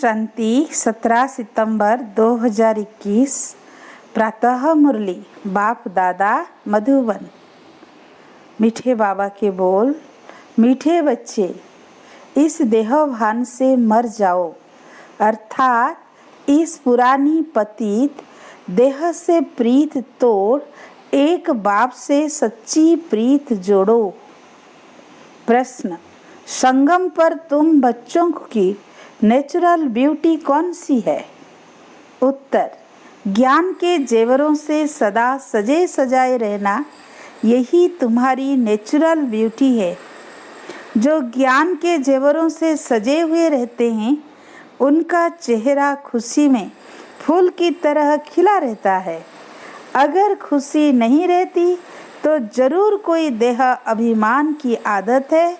शांति 17 सितंबर 2021 प्रातः मुरली बाप दादा मधुबन। मीठे बाबा के बोल। मीठे बच्चे, इस देहभान से मर जाओ, अर्थात इस पुरानी पतित देह से प्रीत तोड़ एक बाप से सच्ची प्रीत जोड़ो। प्रश्न, संगम पर तुम बच्चों की नेचुरल ब्यूटी कौन सी है? उत्तर, ज्ञान के जेवरों से सदा सजे सजाए रहना, यही तुम्हारी नेचुरल ब्यूटी है। जो ज्ञान के जेवरों से सजे हुए रहते हैं, उनका चेहरा खुशी में फूल की तरह खिला रहता है। अगर खुशी नहीं रहती तो जरूर कोई देह अभिमान की आदत है,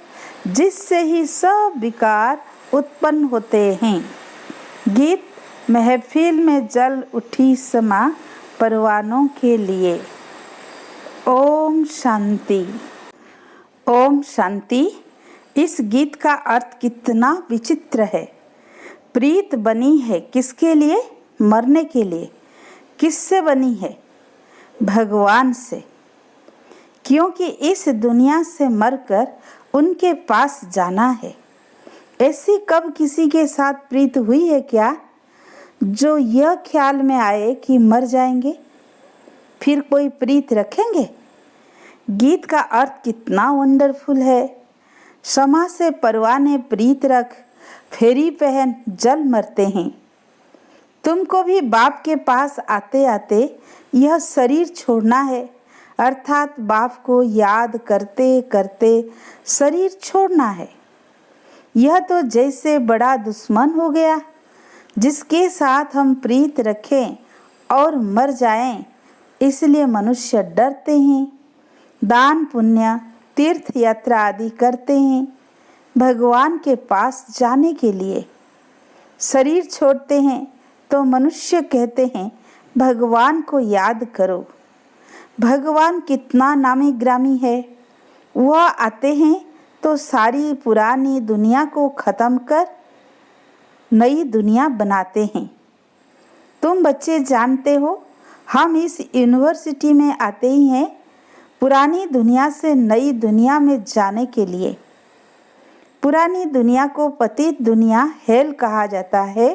जिससे ही सब विकार उत्पन्न होते हैं। गीत महफिल में जल उठी समा परवानों के लिए। ओम शांति। ओम शांति। इस गीत का अर्थ कितना विचित्र है। प्रीत बनी है किसके लिए? मरने के लिए। किससे बनी है? भगवान से। क्योंकि इस दुनिया से मरकर उनके पास जाना है। ऐसी कब किसी के साथ प्रीत हुई है क्या जो यह ख्याल में आए कि मर जाएंगे फिर कोई प्रीत रखेंगे? गीत का अर्थ कितना वंडरफुल है। क्षमा से परवाने प्रीत रख, फेरी पहन जल मरते हैं। तुमको भी बाप के पास आते आते यह शरीर छोड़ना है, अर्थात बाप को याद करते करते शरीर छोड़ना है। यह तो जैसे बड़ा दुश्मन हो गया जिसके साथ हम प्रीत रखें और मर जाएं, इसलिए मनुष्य डरते हैं, दान पुण्य तीर्थ यात्रा आदि करते हैं भगवान के पास जाने के लिए। शरीर छोड़ते हैं तो मनुष्य कहते हैं भगवान को याद करो। भगवान कितना नामी ग्रामी है। वह आते हैं तो सारी पुरानी दुनिया को ख़त्म कर नई दुनिया बनाते हैं। तुम बच्चे जानते हो हम इस यूनिवर्सिटी में आते ही हैं पुरानी दुनिया से नई दुनिया में जाने के लिए। पुरानी दुनिया को पतित दुनिया हेल कहा जाता है।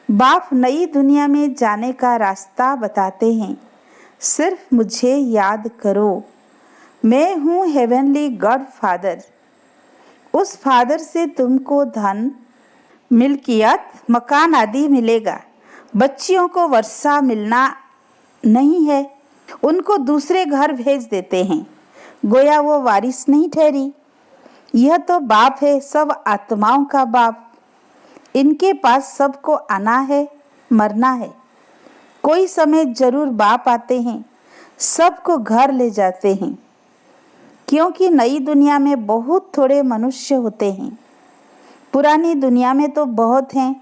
बाप नई दुनिया में जाने का रास्ता बताते हैं। सिर्फ मुझे याद करो, मैं हूँ हेवनली गॉड फादर। उस फादर से तुमको धन, मिल्कियत, मकान आदि मिलेगा। बच्चियों को वर्षा मिलना नहीं है, उनको दूसरे घर भेज देते हैं, गोया वो वारिस नहीं ठहरी। यह तो बाप है, सब आत्माओं का बाप। इनके पास सबको आना है, मरना है। कोई समय जरूर बाप आते हैं, सबको घर ले जाते हैं। क्योंकि नई दुनिया में बहुत थोड़े मनुष्य होते हैं। पुरानी दुनिया में तो बहुत हैं।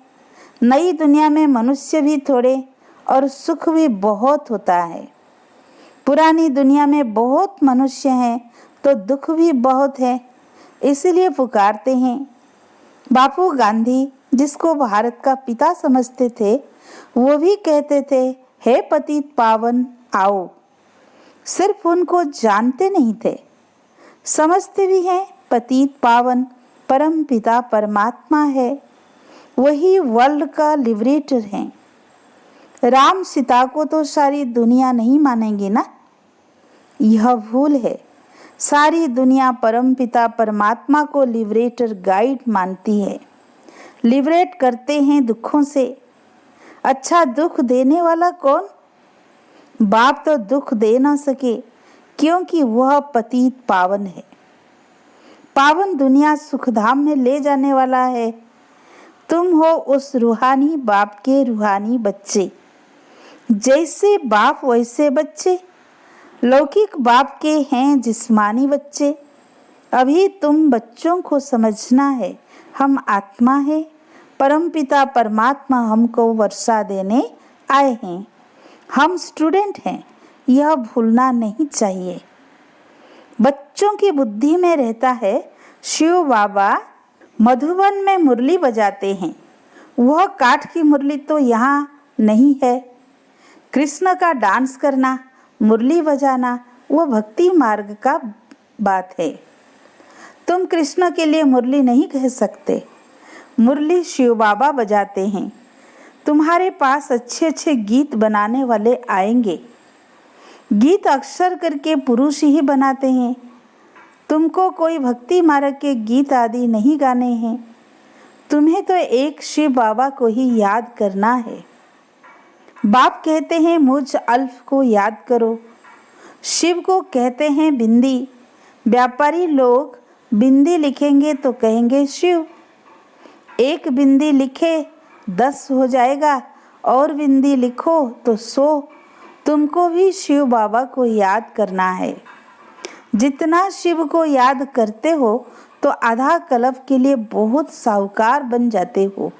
नई दुनिया में मनुष्य भी थोड़े और सुख भी बहुत होता है। पुरानी दुनिया में बहुत मनुष्य हैं तो दुख भी बहुत है, इसलिए पुकारते हैं। बापू गांधी, जिसको भारत का पिता समझते थे, वो भी कहते थे हे पतित पावन आओ। सिर्फ उनको जानते नहीं थे, समझते भी हैं। पतित पावन परम पिता परमात्मा है, वही वर्ल्ड का लिबरेटर है। राम सीता को तो सारी दुनिया नहीं मानेंगे ना, यह भूल है। सारी दुनिया परम पिता परमात्मा को लिबरेटर गाइड मानती है। लिबरेट करते हैं दुखों से। अच्छा, दुख देने वाला कौन? बाप तो दुख दे ना सके क्योंकि वह पतित पावन है। पावन दुनिया सुखधाम में ले जाने वाला है। तुम हो उस रूहानी बाप के रूहानी बच्चे। जैसे बाप वैसे बच्चे। लौकिक बाप के हैं जिस्मानी बच्चे। अभी तुम बच्चों को समझना है हम आत्मा है, परमपिता परमात्मा हमको वर्षा देने आए हैं। हम स्टूडेंट हैं, यह भूलना नहीं चाहिए। बच्चों की बुद्धि में रहता है शिव बाबा मधुबन में मुरली बजाते हैं। वह काठ की मुरली तो यहाँ नहीं है। कृष्ण का डांस करना, मुरली बजाना, वह भक्ति मार्ग का बात है। तुम कृष्ण के लिए मुरली नहीं कह सकते। मुरली शिव बाबा बजाते हैं। तुम्हारे पास अच्छे अच्छे गीत बनाने वाले आएंगे। गीत अक्सर करके पुरुष ही बनाते हैं। तुमको कोई भक्ति मार्ग के गीत आदि नहीं गाने हैं। तुम्हें तो एक शिव बाबा को ही याद करना है। बाप कहते हैं मुझ अल्फ को याद करो। शिव को कहते हैं बिंदी। व्यापारी लोग बिंदी लिखेंगे तो कहेंगे शिव। एक बिंदी लिखे 10 हो जाएगा, और बिंदी लिखो तो 100। तुमको भी शिव बाबा को याद करना है। जितना शिव को याद करते हो तो आधा कल्प के लिए बहुत साहूकार बन जाते हो।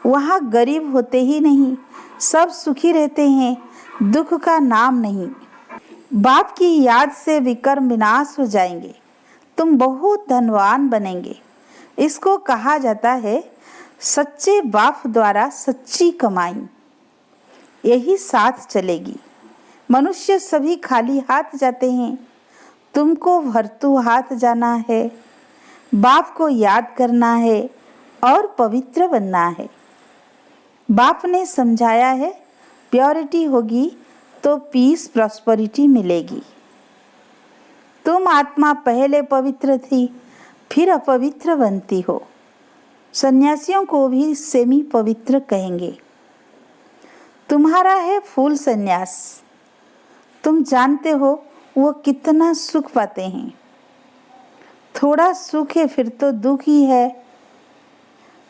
वहाँ गरीब होते ही नहीं, सब सुखी रहते हैं, दुख का नाम नहीं। बाप की याद से विकर्म विनाश हो जाएंगे, तुम बहुत धनवान बनेंगे। इसको कहा जाता है सच्चे बाप द्वारा सच्ची कमाई, यही साथ चलेगी। मनुष्य सभी खाली हाथ जाते हैं, तुमको भरतू हाथ जाना है। बाप को याद करना है और पवित्र बनना है। बाप ने समझाया है प्योरिटी होगी तो पीस प्रॉस्पेरिटी मिलेगी। तुम आत्मा पहले पवित्र थी, फिर अपवित्र बनती हो। सन्यासियों को भी सेमी पवित्र कहेंगे। तुम्हारा है फूल सन्यास, तुम जानते हो वो कितना सुख पाते हैं। थोड़ा सुख है फिर तो दुख ही है।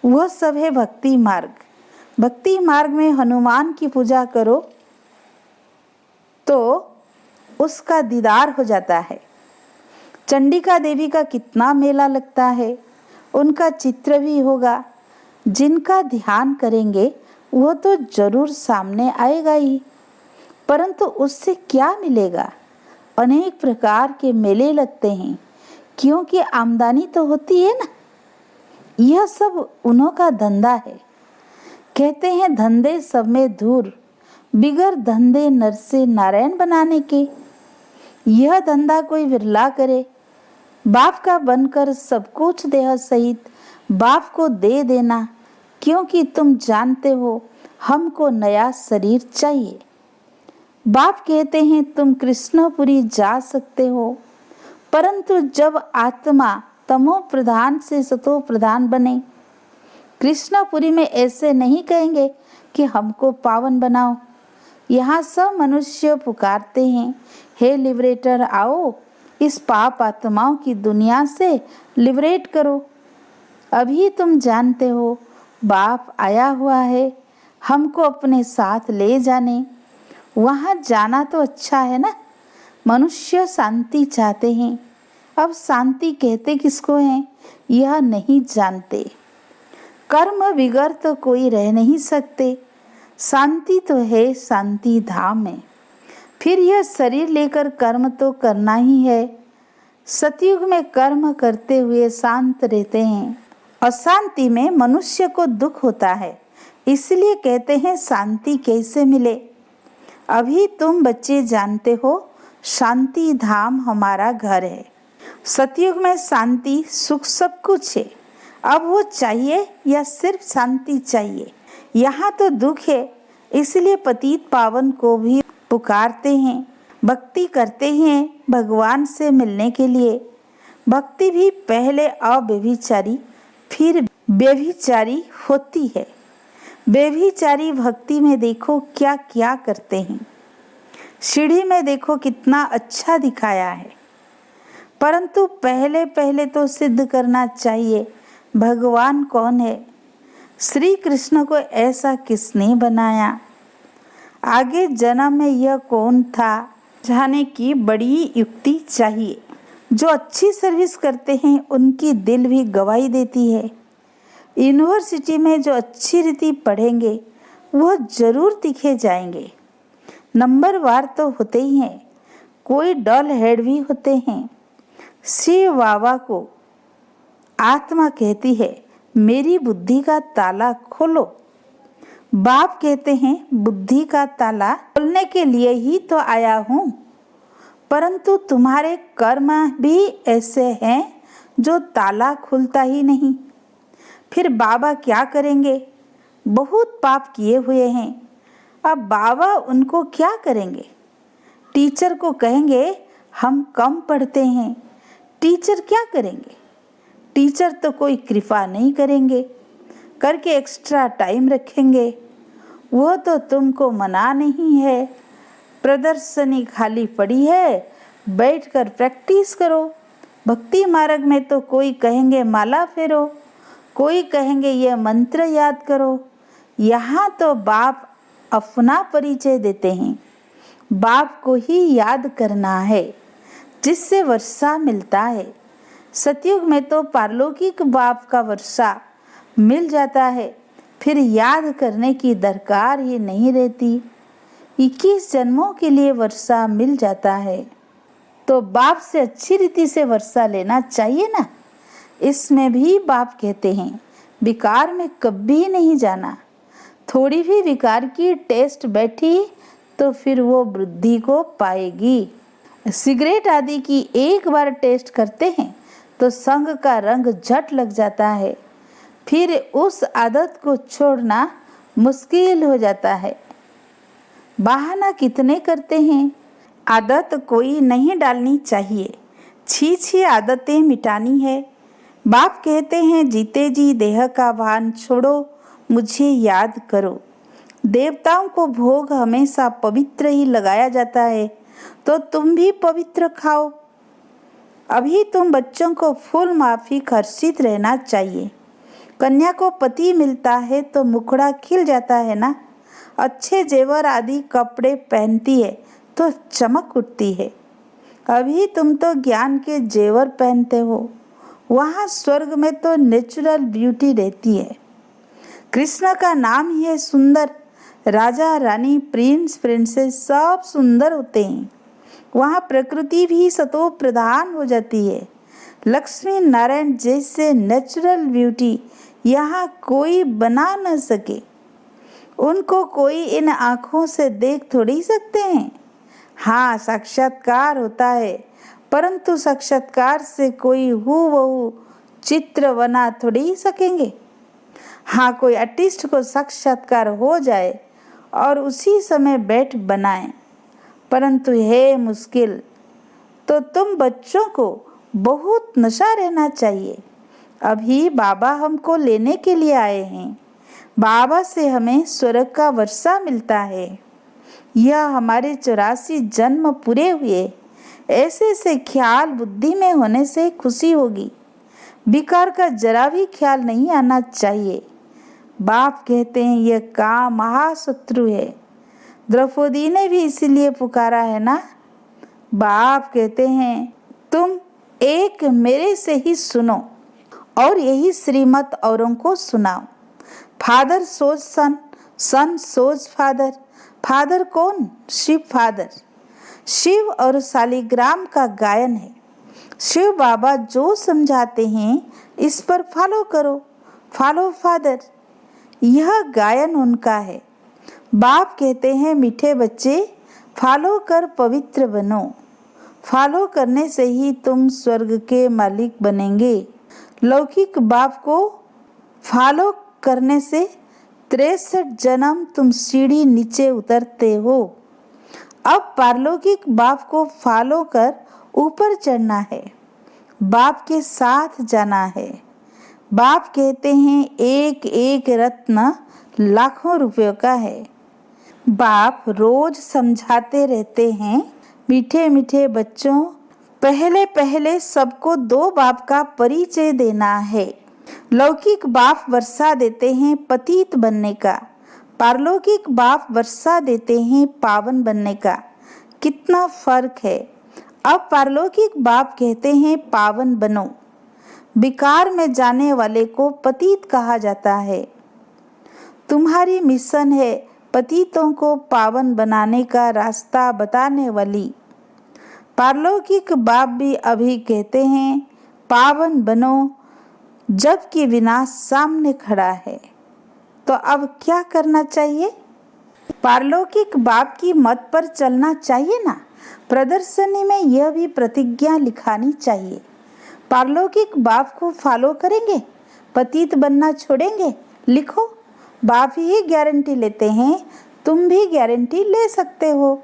वह सब है भक्ति मार्ग। भक्ति मार्ग में हनुमान की पूजा करो तो उसका दीदार हो जाता है। चंडिका देवी का कितना मेला लगता है, उनका चित्र भी होगा। जिनका ध्यान करेंगे वो तो जरूर सामने आएगा ही, परंतु उससे क्या मिलेगा? अनेक प्रकार के मेले लगते हैं, क्योंकि आमदनी तो होती है ना। यह सब उन्हों का धंधा है। कहते हैं धंधे सब में धूर, बिगर धंधे नर से नारायण बनाने के। यह धंधा कोई विरला करे। बाप का बनकर सब कुछ देह सहित बाप को दे देना, क्योंकि तुम जानते हो हमको नया शरीर चाहिए। बाप कहते हैं तुम कृष्णपुरी जा सकते हो, परंतु जब आत्मा तमो प्रधान से सतो प्रधान बने। कृष्णपुरी में ऐसे नहीं कहेंगे कि हमको पावन बनाओ। यहाँ सब मनुष्य पुकारते हैं, हे लिबरेटर आओ, इस पाप आत्माओं की दुनिया से लिबरेट करो। अभी तुम जानते हो बाप आया हुआ है हमको अपने साथ ले जाने। वहाँ जाना तो अच्छा है ना। मनुष्य शांति चाहते हैं। अब शांति कहते किसको हैं यह नहीं जानते। कर्म बिगर तो कोई रह नहीं सकते। शांति तो है शांति धाम में। फिर यह शरीर लेकर कर्म तो करना ही है। सतयुग में कर्म करते हुए शांत रहते हैं। अशांति में मनुष्य को दुख होता है, इसलिए कहते हैं शांति कैसे मिले। अभी तुम बच्चे जानते हो शांति धाम हमारा घर है। सतयुग में शांति सुख सब कुछ है। अब वो चाहिए या सिर्फ शांति चाहिए? यहाँ तो दुख है, इसलिए पतित पावन को भी पुकारते हैं, भक्ति करते हैं भगवान से मिलने के लिए। भक्ति भी पहले अव्यभिचारी फिर व्यभिचारी होती है। व्यभिचारी भक्ति में देखो क्या क्या करते हैं। सीढ़ी में देखो कितना अच्छा दिखाया है, परंतु पहले पहले तो सिद्ध करना चाहिए भगवान कौन है। श्री कृष्ण को ऐसा किसने बनाया, आगे जन्म में यह कौन था, जाने की बड़ी युक्ति चाहिए। जो अच्छी सर्विस करते हैं उनकी दिल भी गवाही देती है। यूनिवर्सिटी में जो अच्छी रीति पढ़ेंगे वह जरूर दिखे जाएंगे। नंबर वार तो होते ही हैं, कोई डल हेड भी होते हैं। शिव बाबा को आत्मा कहती है मेरी बुद्धि का ताला खोलो। बाप कहते हैं बुद्धि का ताला खोलने के लिए ही तो आया हूँ, परंतु तुम्हारे कर्म भी ऐसे हैं जो ताला खुलता ही नहीं। फिर बाबा क्या करेंगे? बहुत पाप किए हुए हैं, अब बाबा उनको क्या करेंगे? टीचर को कहेंगे हम कम पढ़ते हैं, टीचर क्या करेंगे? टीचर तो कोई कृपा नहीं करेंगे, करके एक्स्ट्रा टाइम रखेंगे। वो तो तुमको मना नहीं है, प्रदर्शनी खाली पड़ी है, बैठकर प्रैक्टिस करो। भक्ति मार्ग में तो कोई कहेंगे माला फेरो, कोई कहेंगे ये मंत्र याद करो। यहाँ तो बाप अपना परिचय देते हैं। बाप को ही याद करना है, जिससे वर्षा मिलता है। सतयुग में तो पारलौकिक बाप का वर्षा मिल जाता है, फिर याद करने की दरकार ही नहीं रहती। 21 जन्मों के लिए वर्षा मिल जाता है, तो बाप से अच्छी रीति से वर्षा लेना चाहिए ना। इसमें भी बाप कहते हैं विकार में कभी नहीं जाना। थोड़ी भी विकार की टेस्ट बैठी तो फिर वो वृद्धि को पाएगी। सिगरेट आदि की एक बार टेस्ट करते हैं तो संग का रंग झट लग जाता है, फिर उस आदत को छोड़ना मुश्किल हो जाता है। बहाना कितने करते हैं, आदत कोई नहीं डालनी चाहिए, छी आदतें मिटानी है। बाप कहते हैं जीते जी देह का भान छोड़ो, मुझे याद करो। देवताओं को भोग हमेशा पवित्र ही लगाया जाता है, तो तुम भी पवित्र खाओ। अभी तुम बच्चों को फुल माफिक हर्षित रहना चाहिए। कन्या को पति मिलता है तो मुखड़ा खिल जाता है ना। अच्छे जेवर आदि कपड़े पहनती है तो चमक उठती है। अभी तुम तो ज्ञान के जेवर पहनते हो, वहाँ स्वर्ग में तो नेचुरल ब्यूटी रहती है। कृष्ण का नाम ही है सुंदर। राजा रानी प्रिंस प्रिंसेस सब सुंदर होते हैं। वहाँ प्रकृति भी सतो प्रधान हो जाती है। लक्ष्मी नारायण जैसे नेचुरल ब्यूटी यहाँ कोई बना न सके। उनको कोई इन आँखों से देख थोड़ी सकते हैं। हाँ, साक्षात्कार होता है, परंतु साक्षात्कार से कोई हूबहू चित्र बना थोड़ी सकेंगे। हाँ, कोई आर्टिस्ट को साक्षात्कार हो जाए और उसी समय बैठ बनाए, परंतु है मुश्किल। तो तुम बच्चों को बहुत नशा रहना चाहिए। अभी बाबा हमको लेने के लिए आए हैं। बाबा से हमें स्वर्ग का वर्षा मिलता है। यह हमारे 84 जन्म पूरे हुए ऐसे ख्याल बुद्धि में होने से खुशी होगी। विकार का जरा भी ख्याल नहीं आना चाहिए। बाप कहते हैं यह काम महाशत्रु है। द्रौपदी ने भी इसीलिए पुकारा है ना। बाप कहते हैं तुम एक मेरे से ही सुनो और यही श्रीमत औरों को सुनाओ। फादर सोच सन, सन सोच फादर। फादर कौन? शिव फादर। शिव और शालिग्राम का गायन है। शिव बाबा जो समझाते हैं इस पर फॉलो करो, फॉलो फादर। यह गायन उनका है। बाप कहते हैं मीठे बच्चे फॉलो कर पवित्र बनो। फॉलो करने से ही तुम स्वर्ग के मालिक बनेंगे। लौकिक बाप को फॉलो करने से 63 जन्म तुम सीढ़ी नीचे उतरते हो। अब पारलौकिक बाप को फॉलो कर ऊपर चढ़ना है, बाप के साथ जाना है। बाप कहते हैं एक एक रत्न लाखों रुपयों का है। बाप रोज समझाते रहते हैं मीठे मीठे बच्चों, पहले पहले सबको दो बाप का परिचय देना है। लौकिक बाप वर्षा देते हैं पतित बनने का, पारलौकिक बाप वर्षा देते हैं पावन बनने का। कितना फर्क है। अब पारलौकिक बाप कहते हैं पावन बनो। विकार में जाने वाले को पतित कहा जाता है। तुम्हारी मिशन है पतितों को पावन बनाने का रास्ता बताने वाली। पारलौकिक बाप भी अभी कहते हैं पावन बनो, जबकि विनाश सामने खड़ा है। तो अब क्या करना चाहिए? पारलौकिक बाप की मत पर चलना चाहिए ना। प्रदर्शनी में यह भी प्रतिज्ञा लिखानी चाहिए। पारलौकिक बाप को फॉलो करेंगे, पतित बनना छोड़ेंगे। लिखो। बाप ही गारंटी लेते हैं, तुम भी गारंटी ले सकते हो।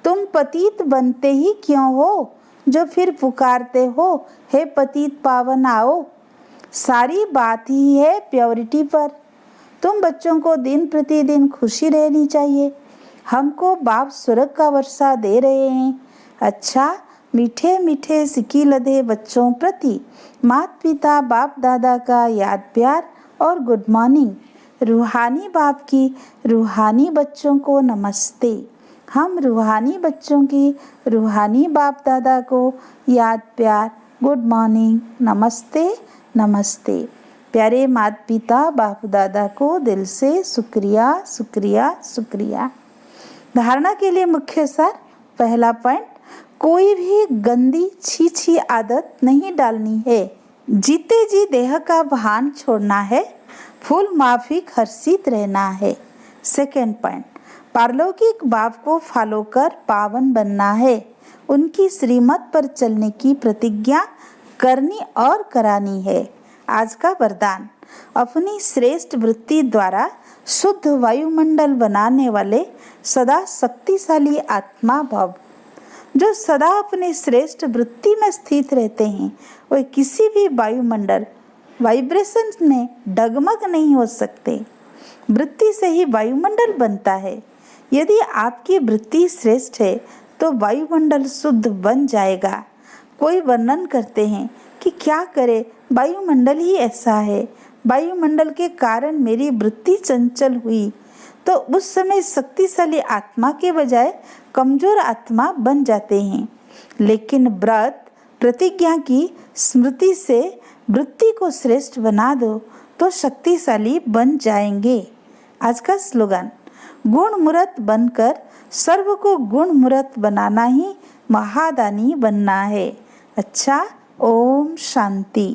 तुम पतित बनते ही क्यों हो, जो फिर पुकारते हो हे पतित पावन आओ। सारी बात ही है प्योरिटी पर। तुम बच्चों को दिन प्रतिदिन खुशी रहनी चाहिए। हमको बाप स्वर्ग का वर्षा दे रहे हैं। अच्छा, मीठे मीठे सिकी लदे बच्चों प्रति माता पिता बाप दादा का याद प्यार और गुड मॉर्निंग। रूहानी बाप की रूहानी बच्चों को नमस्ते। हम रूहानी बच्चों की रूहानी बाप दादा को याद प्यार गुड मॉर्निंग, नमस्ते नमस्ते। प्यारे माता पिता बाप दादा को दिल से शुक्रिया शुक्रिया शुक्रिया। धारणा के लिए मुख्य सार। पहला पॉइंट, कोई भी गंदी छी आदत नहीं डालनी है। जीते जी देह का भान छोड़ना है, फूल माफिक हर्षित रहना है। सेकेंड पॉइंट, पारलौकिक बाप को फॉलो कर पावन बनना है, उनकी श्रीमत पर चलने की प्रतिज्ञा करनी और करानी है। आज का वरदान, अपनी श्रेष्ठ वृत्ति द्वारा शुद्ध वायुमंडल बनाने वाले सदा शक्तिशाली आत्मा भव। जो सदा अपने श्रेष्ठ वृत्ति में स्थित रहते हैं, वे किसी भी वायुमंडल वाइब्रेशन में डगमग नहीं हो सकते। वृत्ति से ही वायुमंडल बनता है। यदि आपकी वृत्ति श्रेष्ठ है तो वायुमंडल शुद्ध बन जाएगा। कोई वर्णन करते हैं कि क्या करे, वायुमंडल ही ऐसा है, वायुमंडल के कारण मेरी वृत्ति चंचल हुई। तो उस समय शक्तिशाली आत्मा के बजाय कमजोर आत्मा बन जाते हैं। लेकिन व्रत प्रतिज्ञा की स्मृति से वृत्ति को श्रेष्ठ बना दो तो शक्तिशाली बन जाएंगे। आज का स्लोगन, गुण मूर्त बनकर सर्व को गुण मूर्त बनाना ही महादानी बनना है। अच्छा, ओम शांति।